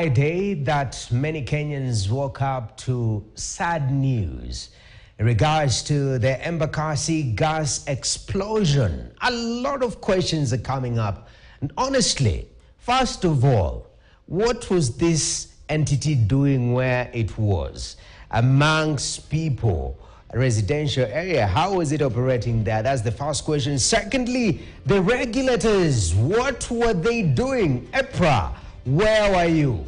Friday that many Kenyans woke up to sad news in regards to the Embakasi gas explosion. A lot of questions are coming up. And honestly, first of all, what was this entity doing where it was? Amongst people, a residential area, how was it operating there? That's the first question. Secondly, the regulators, what were they doing? EPRA, where were you?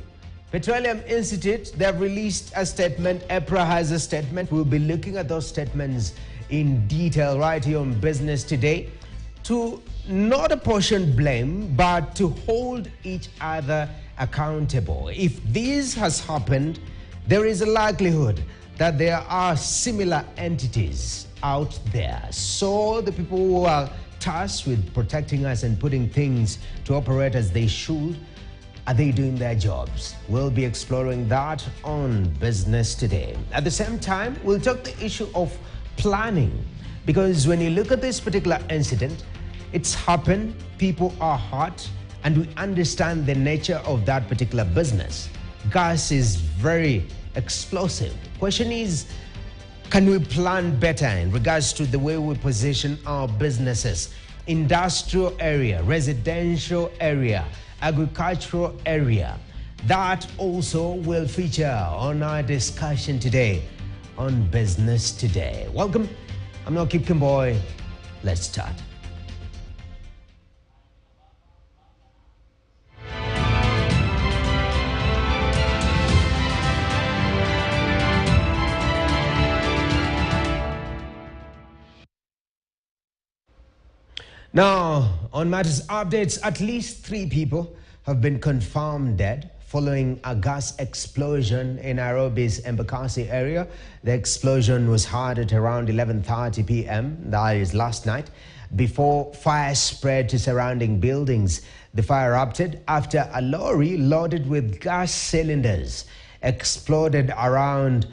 Petroleum Institute, they've released a statement. EPRA has a statement. We'll be looking at those statements in detail right here on Business Today to not apportion blame, but to hold each other accountable. If this has happened, there is a likelihood that there are similar entities out there. So the people who are tasked with protecting us and putting things to operate as they should, are they doing their jobs? We'll be exploring that on Business Today. At the same time, we'll talk the issue of planning, because when you look at this particular incident, it's happened, people are hurt, and we understand the nature of that particular business. Gas is very explosive. Question is, can we plan better in regards to the way we position our businesses? Industrial area, residential area, agricultural area. That also will feature on our discussion today on Business Today. Welcome. I'm Noki Kimboy. Let's start. Now, on matters updates, at least 3 people have been confirmed dead following a gas explosion in Nairobi's Embakasi area. The explosion was heard at around 11:30 p.m., that is last night, before fire spread to surrounding buildings. The fire erupted after a lorry loaded with gas cylinders exploded around,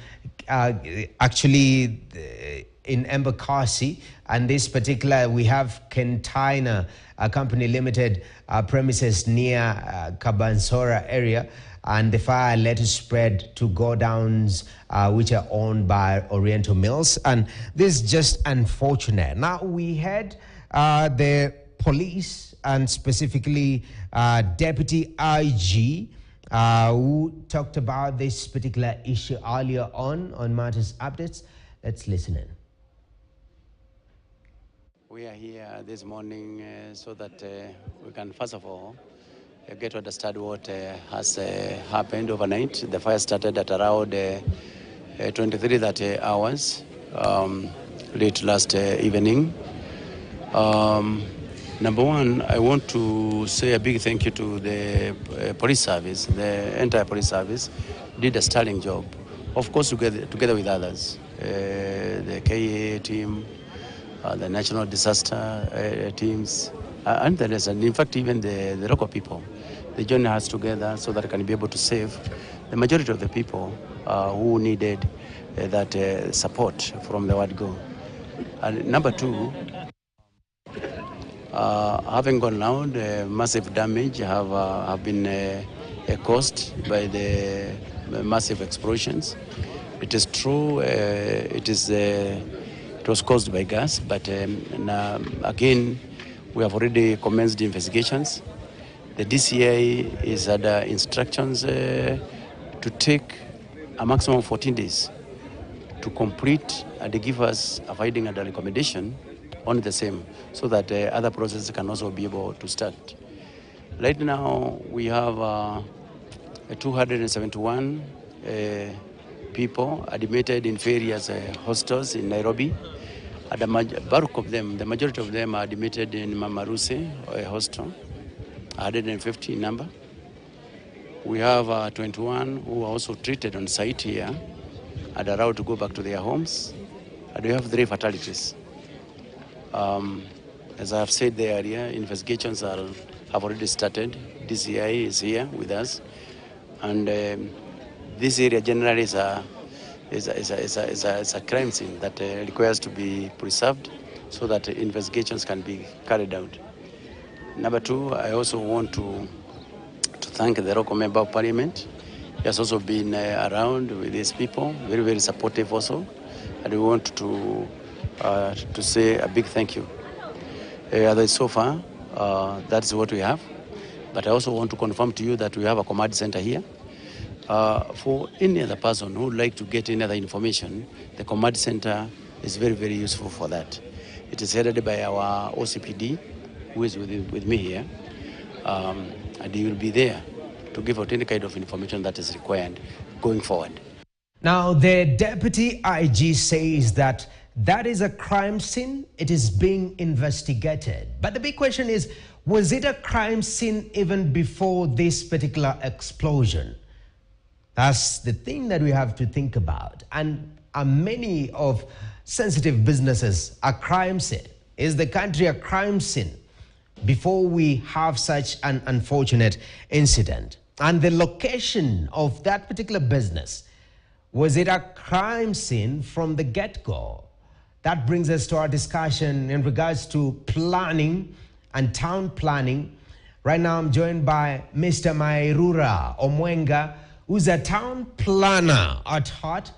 in Embakasi, and this particular, we have Kentaina Company Limited premises near Kabansora area, and the fire later spread to godowns which are owned by Oriental Mills, and this is just unfortunate. Now we had the police and specifically Deputy IG who talked about this particular issue earlier on Matters Updates. Let's listen in. We are here this morning so that we can, first of all, get to understand what has happened overnight. The fire started at around 23:30 hours late last evening. Number one, I want to say a big thank you to the police service. The entire police service did a sterling job, of course, together with others. The KA team, the national disaster teams, and the rest, and in fact even the local people. They joined us together so that they can be able to save the majority of the people who needed that support from the word go. And number two, having gone loud, massive damage have been caused by the massive explosions. It is true, it was caused by gas, but again, we have already commenced investigations. The DCI is under instructions to take a maximum of 14 days to complete and give us a finding and a recommendation on the same, so that other processes can also be able to start. Right now, we have 271 people admitted in various hostels in Nairobi. And the majority of them are admitted in Mamaruse hostel, 150 in number. We have 21 who are also treated on site here and are allowed to go back to their homes. And we have 3 fatalities. As I have said earlier, investigations have already started. DCI is here with us. And this area generally is a crime scene that requires to be preserved so that investigations can be carried out. Number two, I also want to thank the local member of parliament. He has also been around with these people, very, very supportive also. And we want to say a big thank you. So far, that's what we have. But I also want to confirm to you that we have a command center here. For any other person who would like to get any other information, the command center is very, very useful for that. It is headed by our OCPD, who is with me here, and he will be there to give out any kind of information that is required going forward. Now, the deputy IG says that is a crime scene. It is being investigated. But the big question is, was it a crime scene even before this particular explosion? That's the thing that we have to think about. And many of sensitive businesses a crime scene? Is the country a crime scene before we have such an unfortunate incident? And the location of that particular business, was it a crime scene from the get-go? That brings us to our discussion in regards to planning and town planning. Right now I'm joined by Mr. Mairura Omwenga, who's a town planner at heart.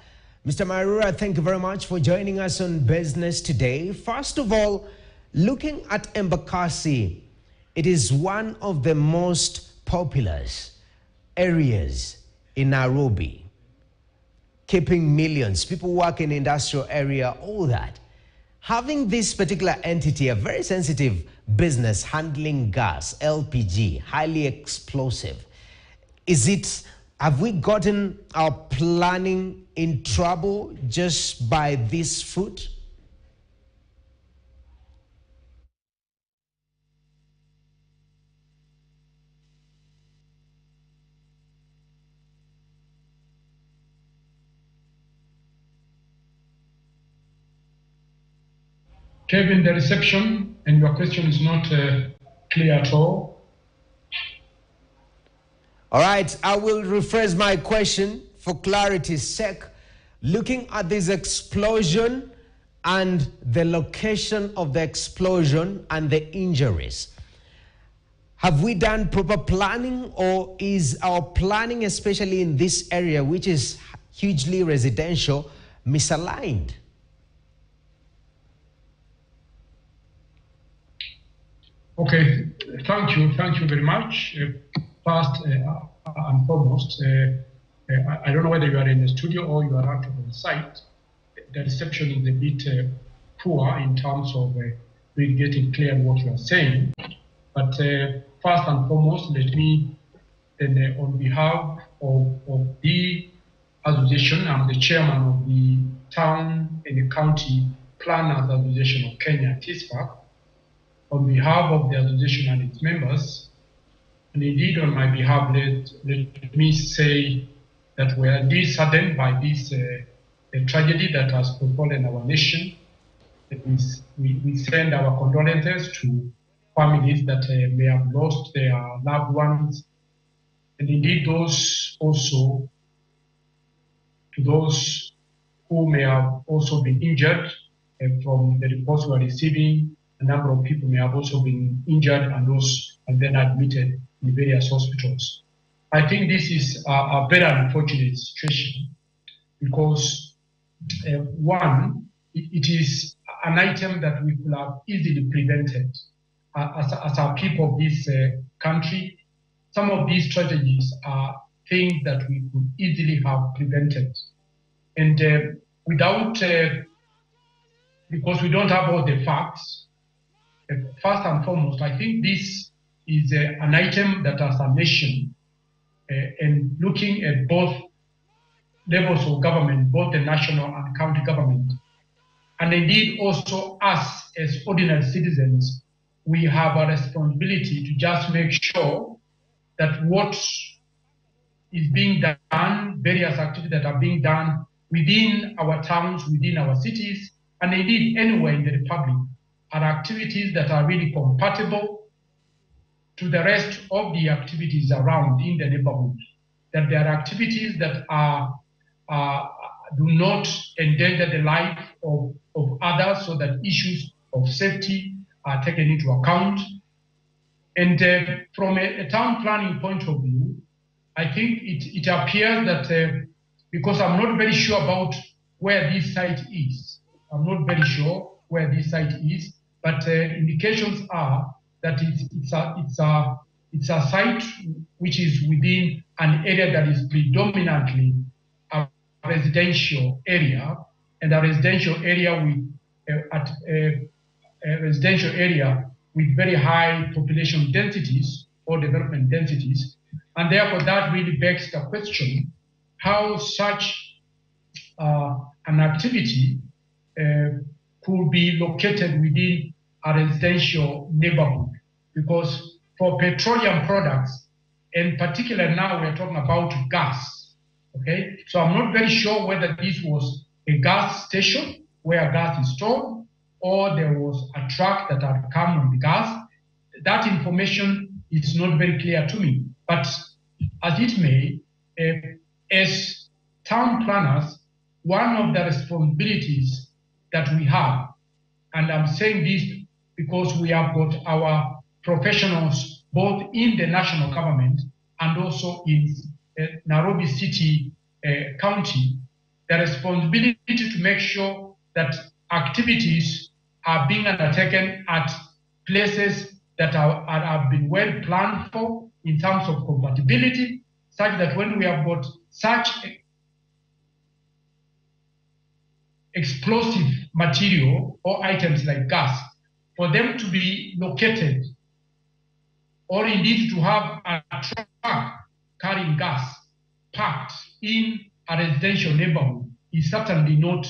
Mr. Mairura, thank you very much for joining us on Business Today. First of all, looking at Embakasi, it is one of the most populous areas in Nairobi, keeping millions. People work in the industrial area, all that. Having this particular entity, a very sensitive business handling gas, LPG, highly explosive, have we gotten our planning in trouble just by this foot? Kevin, the reception and your question is not clear at all. All right, I will rephrase my question for clarity's sake. Looking at this explosion and the location of the explosion and the injuries, have we done proper planning, or is our planning, especially in this area, which is hugely residential, misaligned? Okay, thank you very much. First and foremost, I don't know whether you are in the studio or you are out on site. The reception is a bit poor in terms of really getting clear what you are saying. But first and foremost, let me, on behalf of the association, I'm the chairman of the Town and the County Planners Association of Kenya, TISPAC. On behalf of the association and its members, and indeed on my behalf, let me say that we are indeed saddened by this tragedy that has befallen our nation. We send our condolences to families that may have lost their loved ones, and indeed those also to those who may have also been injured. From the reports we are receiving, a number of people may have also been injured and then admitted in various hospitals. I think this is a very unfortunate situation because, one, it is an item that we could have easily prevented. As our people of this country, some of these tragedies are things that we could easily have prevented. And because we don't have all the facts, first and foremost, I think this is an item that as a nation, and looking at both levels of government, both the national and county government, and indeed also us as ordinary citizens, we have a responsibility to just make sure that what is being done, various activities that are being done within our towns, within our cities, and indeed anywhere in the Republic, are activities that are really compatible to the rest of the activities around in the neighborhood. That there are activities that do not endanger the life of others, so that issues of safety are taken into account. And from a town planning point of view, I think it appears that because I'm not very sure about where this site is. I'm not very sure where this site is, but indications are that it's a site which is within an area that is predominantly a residential area, and a residential area with a residential area with very high population densities or development densities, and therefore that really begs the question how such an activity could be located within a residential neighborhood, because for petroleum products, in particular now we're talking about gas, okay? So I'm not very sure whether this was a gas station where gas is stored, or there was a truck that had come with gas. That information is not very clear to me. But as it may, as town planners, one of the responsibilities that we have, and I'm saying this because we have got our professionals both in the national government and also in Nairobi City County, the responsibility to make sure that activities are being undertaken at places that have been well planned for in terms of compatibility, such that when we have got such explosive material or items like gas, for them to be located or indeed to have a truck carrying gas parked in a residential neighborhood is certainly not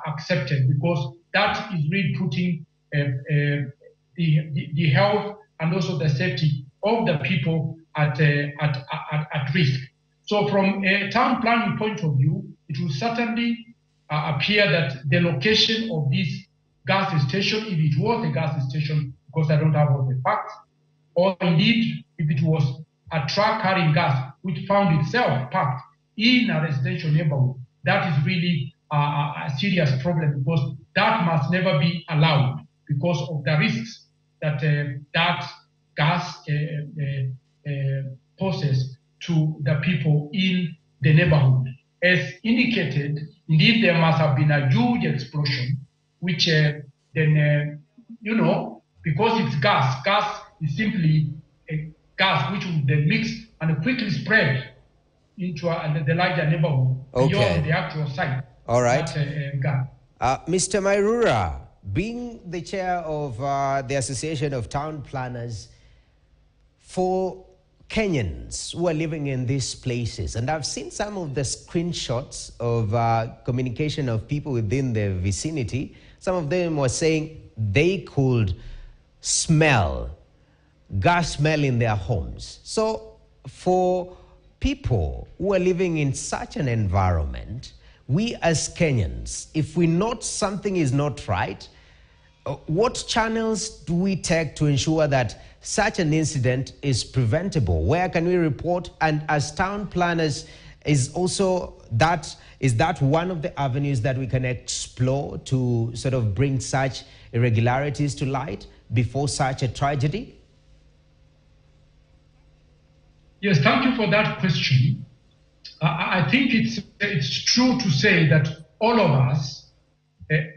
accepted, because that is really putting the health and also the safety of the people at risk. So from a town planning point of view, it will certainly appear that the location of this gas station, if it was a gas station, because I don't have all the facts, or indeed if it was a truck carrying gas which found itself parked in a residential neighborhood, that is really a serious problem, because that must never be allowed because of the risks that that gas poses to the people in the neighborhood. As indicated, indeed there must have been a huge explosion, which then, you know, because it's gas is simply a gas which will then mix and quickly spread into the larger neighborhood beyond the actual site. All right. Gas. Mr. Mairura, being the chair of the Association of Town Planners, for Kenyans who are living in these places, and I've seen some of the screenshots of communication of people within the vicinity, some of them were saying they could smell gas smell in their homes. So for people who are living in such an environment, we as Kenyans, if we note something is not right, what channels do we take to ensure that such an incident is preventable? Where can we report? And as town planners, is that one of the avenues that we can explore to sort of bring such irregularities to light before such a tragedy? Yes, thank you for that question. I think it's true to say that all of us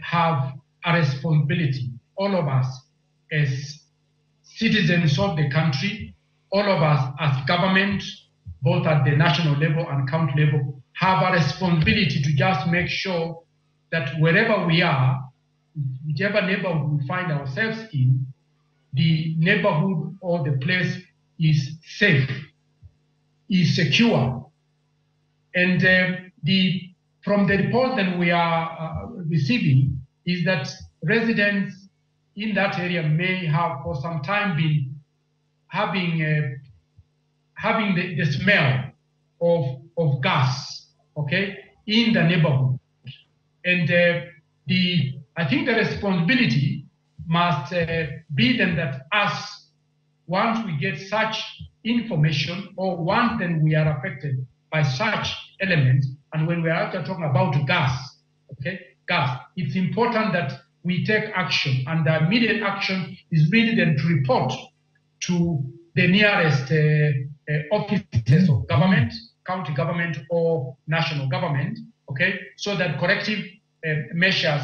have a responsibility. All of us as citizens of the country, all of us as government, both at the national level and county level, have a responsibility to just make sure that wherever we are, whichever neighborhood we find ourselves in, the neighborhood or the place is safe, is secure. And from the report that we are receiving is that residents in that area may have for some time been having the smell of gas, okay, in the neighborhood. And I think the responsibility must be then that us, once we get such information, or once then we are affected by such elements, and when we are actually talking about gas, okay, gas, it's important that we take action, and the immediate action is really then to report to the nearest offices of government, county government or national government, okay, so that corrective measures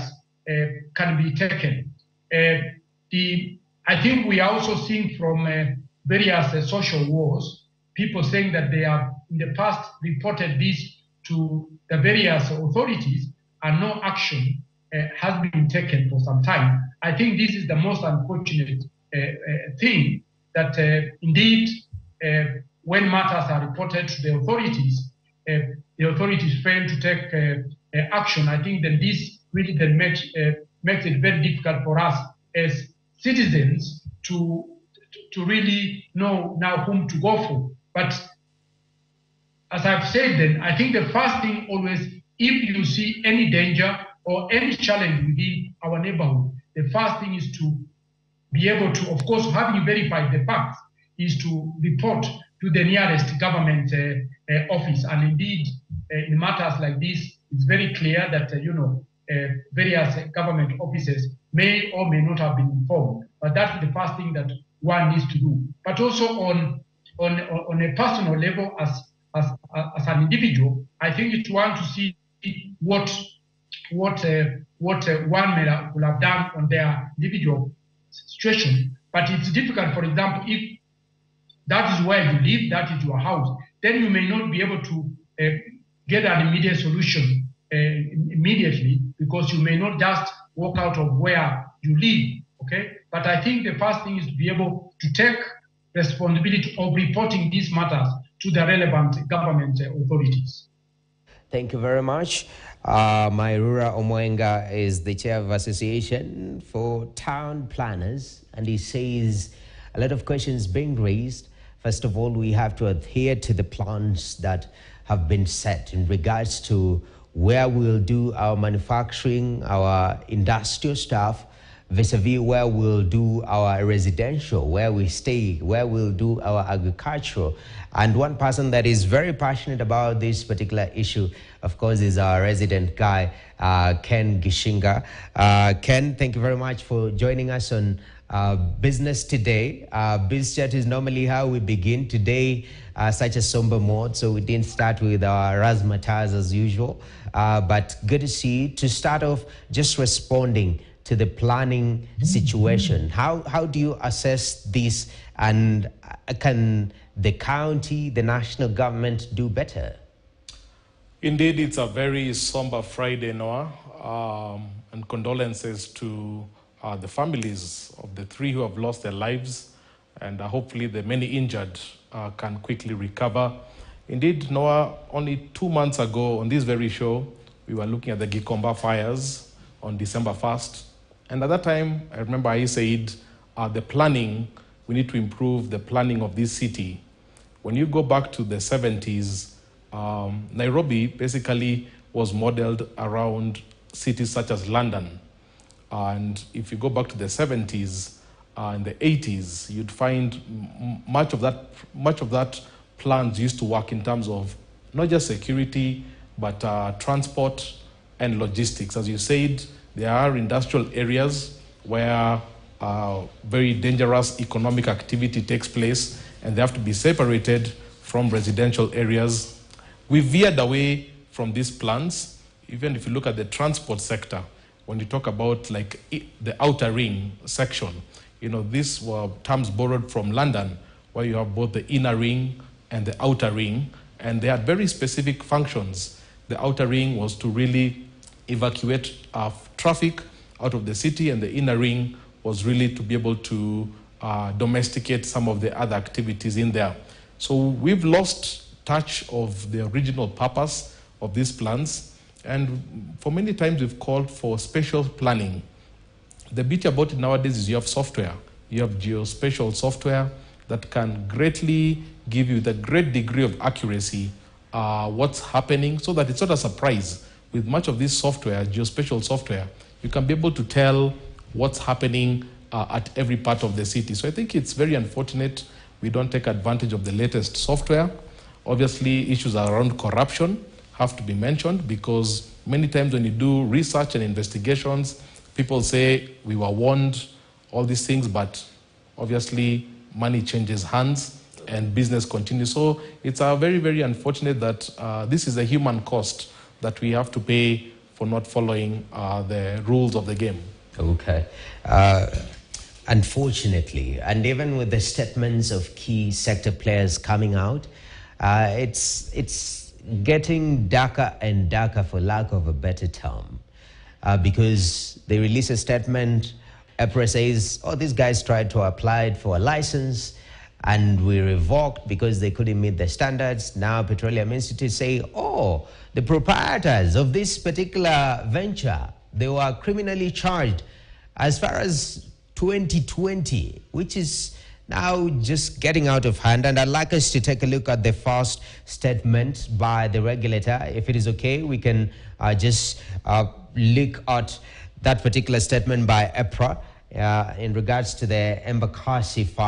can be taken. I think we are also seeing from various social wars, people saying that they have in the past reported this to the various authorities and no action has been taken for some time. I think this is the most unfortunate thing, that indeed when matters are reported to the authorities fail to take action. I think that this really then makes it very difficult for us as citizens to really know now whom to go for. But as I've said then, I think the first thing always, if you see any danger or any challenge within our neighborhood, the first thing is to be able to, of course, having verified the facts, is to report to the nearest government office. And indeed, in matters like this, it's very clear that, various government offices may or may not have been informed. But that's the first thing that one needs to do. But also on a personal level, as an individual, I think it's one to see what one may would have done on their individual situation. But it's difficult, for example, if that is where you live, that is your house, then you may not be able to get an immediate solution immediately, because you may not just walk out of where you live, okay? But I think the first thing is to be able to take responsibility of reporting these matters to the relevant government authorities. Thank you very much. Mairura Omwenga is the chair of Association for Town Planners, and he says a lot of questions being raised. First of all, we have to adhere to the plans that have been set in regards to where we'll do our manufacturing, our industrial stuff, vis-a-vis where we'll do our residential, where we stay, where we'll do our agricultural. And one person that is very passionate about this particular issue, of course, is our resident guy, Ken Gishinga. Ken, thank you very much for joining us on Business Today. Biz Chat is normally how we begin today, such a somber mode, so we didn't start with our razzmatazz as usual. But good to see you. To start off, just responding to the planning situation. How do you assess this, and can the county, the national government do better? Indeed, it's a very somber Friday, Noah, and condolences to the families of the 3 who have lost their lives, and hopefully the many injured can quickly recover. Indeed, Noah, only 2 months ago on this very show, we were looking at the Gikomba fires on December 1st. And at that time, I remember I said, the planning, we need to improve the planning of this city. When you go back to the 70s, Nairobi basically was modeled around cities such as London. And if you go back to the 70s and the 80s, you'd find much of that plans used to work in terms of not just security, but transport and logistics. As you said, there are industrial areas where very dangerous economic activity takes place, and they have to be separated from residential areas. We veered away from these plans. Even if you look at the transport sector, when you talk about like the outer ring section, these were terms borrowed from London, where you have both the inner ring and the outer ring, and they had very specific functions. The outer ring was to really evacuate traffic out of the city, and the inner ring was really to be able to domesticate some of the other activities in there. So we've lost touch of the original purpose of these plans, and for many times we've called for spatial planning. The beauty about it nowadays is you have software. You have geospatial software that can greatly give you the great degree of accuracy what's happening, so that it's not a surprise. With much of this software, geospatial software, you can be able to tell what's happening at every part of the city. So I think it's very unfortunate we don't take advantage of the latest software. Obviously, issues around corruption have to be mentioned, because many times when you do research and investigations, people say we were warned, all these things, but obviously money changes hands and business continues. So it's very, very unfortunate that this is a human cost that we have to pay for not following the rules of the game. Okay. Unfortunately, and even with the statements of key sector players coming out, it's getting darker and darker, for lack of a better term, because they release a statement. EPRA says, oh, these guys tried to apply for a license and we revoked because they couldn't meet the standards. Now Petroleum Institute say, oh, the proprietors of this particular venture, they were criminally charged as far as 2020, which is now just getting out of hand. And I'd like us to take a look at the first statement by the regulator. If it is okay, we can just look at that particular statement by EPRA in regards to the Embakasi file.